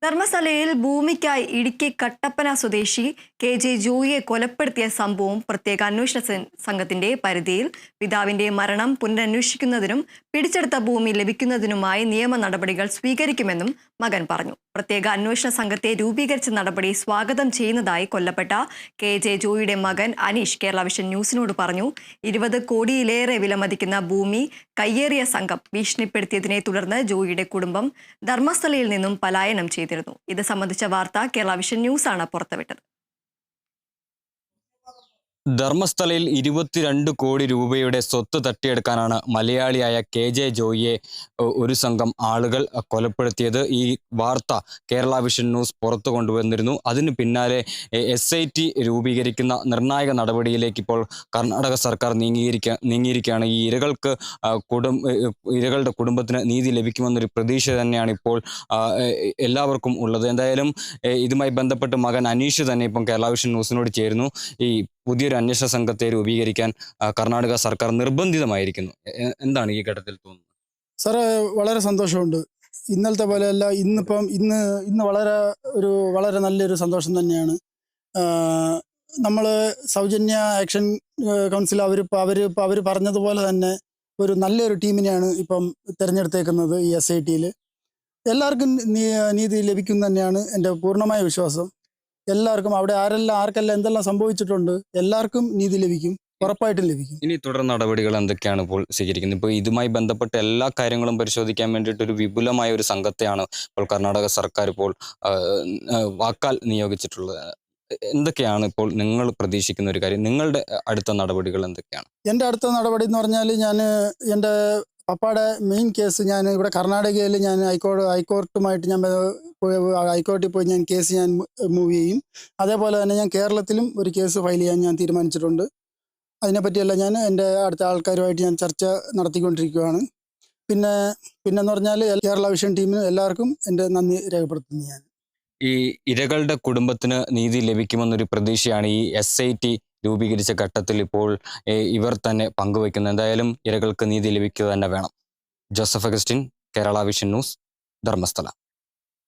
ധർമ്മസ്ഥലയിൽ ഭൂമിക്കായി ഇടുക്കി കട്ടപ്പന സ്വദേശി കെ.ജെ. ജോയിയെ കൊലപ്പെടുത്തിയ സംഭവം പ്രത്യേക അന്വേഷണ സംഘത്തിന്റെ പരിധിയിൽ. പിതാവിന്റെ മരണം പുനരന്വേഷിക്കുന്നതിനും പിടിച്ചെടുത്ത ഭൂമി ലഭിക്കുന്നതിനുമായി നിയമ നടപടികൾ സ്വീകരിക്കുമെന്നും മകൻ പറഞ്ഞു. പ്രത്യേക അന്വേഷണ സംഘത്തെ രൂപീകരിച്ച നടപടി സ്വാഗതം ചെയ്യുന്നതായി കൊല്ലപ്പെട്ട കെ.ജെ. ജോയിയുടെ മകൻ അനീഷ് കേരള വിഷൻ ന്യൂസിനോട് പറഞ്ഞു. 20 കോടിയിലേറെ വിലമതിക്കുന്ന ഭൂമി കയ്യേറിയ സംഘം ഭീഷണിപ്പെടുത്തിയതിനെ തുടർന്ന് ജോയിയുടെ കുടുംബം ധർമ്മസ്ഥലയിൽ നിന്നും പലായനം ചെയ്തിരുന്നു. ഇത് സംബന്ധിച്ച വാർത്ത കേരള വിഷൻ ന്യൂസാണ് പുറത്തുവിട്ടത്. ധർമ്മസ്ഥലയിൽ 22 കോടി രൂപയുടെ സ്വത്ത് തട്ടിയെടുക്കാനാണ് മലയാളിയായ കെ.ജെ. ജോയിയെ ഒരു സംഘം ആളുകൾ കൊലപ്പെടുത്തിയത്. ഈ വാർത്ത കേരള വിഷൻ ന്യൂസ് പുറത്തു കൊണ്ടുവന്നിരുന്നു. അതിന് പിന്നാലെ SIT രൂപീകരിക്കുന്ന നിർണായക നടപടിയിലേക്ക് ഇപ്പോൾ കർണാടക സർക്കാർ നീങ്ങിയിരിക്കുകയാണ്. ഈ ഇരകളുടെ കുടുംബത്തിന് നീതി ലഭിക്കുമെന്നൊരു പ്രതീക്ഷ തന്നെയാണ് ഇപ്പോൾ എല്ലാവർക്കും ഉള്ളത്. എന്തായാലും ഇതുമായി ബന്ധപ്പെട്ട് മകൻ അനീഷ് തന്നെ ഇപ്പം കേരള വിഷൻ ന്യൂസിനോട് ചേരുന്നു. ഈ പുതിയൊരു അന്വേഷണ സംഘത്തെ രൂപീകരിക്കാൻ കർണാടക സർക്കാർ നിർബന്ധിതമായിരിക്കുന്നു. എന്താണ് ഈ ഘട്ടത്തിൽ തോന്നുന്നത്? സാറേ, വളരെ സന്തോഷമുണ്ട്. ഇന്നലത്തെ പോലെയല്ല, ഇന്ന് വളരെ നല്ലൊരു സന്തോഷം തന്നെയാണ്. നമ്മൾ സൗജന്യ ആക്ഷൻ കൗൺസിൽ അവർ പറഞ്ഞതുപോലെ തന്നെ ഒരു നല്ലൊരു ടീമിനെയാണ് ഇപ്പം തിരഞ്ഞെടുത്തേക്കുന്നത്. ഈ SITയിൽ എല്ലാവർക്കും നീതി ലഭിക്കും തന്നെയാണ് എൻ്റെ പൂർണ്ണമായ വിശ്വാസം. എല്ലാവർക്കും അവിടെ ആർക്കെല്ലാം എന്തെല്ലാം സംഭവിച്ചിട്ടുണ്ട് എല്ലാവർക്കും നീതി ലഭിക്കും, ഉറപ്പായിട്ടും ലഭിക്കും. ഇനി തുടർ നടപടികൾ എന്തൊക്കെയാണ് ഇപ്പോൾ സ്വീകരിക്കുന്നത്? ഇപ്പോൾ ഇതുമായി ബന്ധപ്പെട്ട എല്ലാ കാര്യങ്ങളും പരിശോധിക്കാൻ വേണ്ടിയിട്ട് ഒരു വിപുലമായ ഒരു സംഘത്തെയാണ് ഇപ്പോൾ കർണാടക സർക്കാർ ഇപ്പോൾ വാക്കാൽ നിയോഗിച്ചിട്ടുള്ളത്. എന്തൊക്കെയാണ് ഇപ്പോൾ നിങ്ങൾ പ്രതീക്ഷിക്കുന്ന ഒരു കാര്യം? നിങ്ങളുടെ അടുത്ത നടപടികൾ എന്തൊക്കെയാണ്? എൻ്റെ അടുത്ത നടപടി എന്ന് പറഞ്ഞാൽ, എൻ്റെ പപ്പയുടെ മെയിൻ കേസ് ഞാൻ ഇവിടെ കർണാടകയിൽ ഹൈക്കോർട്ടുമായിട്ട് ഹൈക്കോർട്ടിൽ പോയി കേസ് മൂവ് ചെയ്യും. അതേപോലെ തന്നെ ഞാൻ കേരളത്തിലും ഒരു കേസ് ഫയൽ ചെയ്യാൻ ഞാൻ തീരുമാനിച്ചിട്ടുണ്ട്. അതിനെപ്പറ്റിയെല്ലാം ഞാൻ എൻ്റെ അടുത്ത ആൾക്കാരുമായിട്ട് ഞാൻ ചർച്ച നടത്തിക്കൊണ്ടിരിക്കുകയാണ്. പിന്നെന്ന് പറഞ്ഞാൽ കേരള വിഷൻ ടീമിന് എല്ലാവർക്കും എൻ്റെ നന്ദി രേഖപ്പെടുത്തുന്നു. ഞാൻ ഈ ഇരകളുടെ കുടുംബത്തിന് നീതി ലഭിക്കുമെന്നൊരു പ്രതീക്ഷയാണ് ഈ SIT രൂപീകരിച്ച ഘട്ടത്തിൽ ഇപ്പോൾ ഇവർ തന്നെ പങ്കുവയ്ക്കുന്നത്. എന്തായാലും ഇരകൾക്ക് നീതി ലഭിക്കുക തന്നെ വേണം. Joseph Augustine, Kerala vision news, Dharmasthala.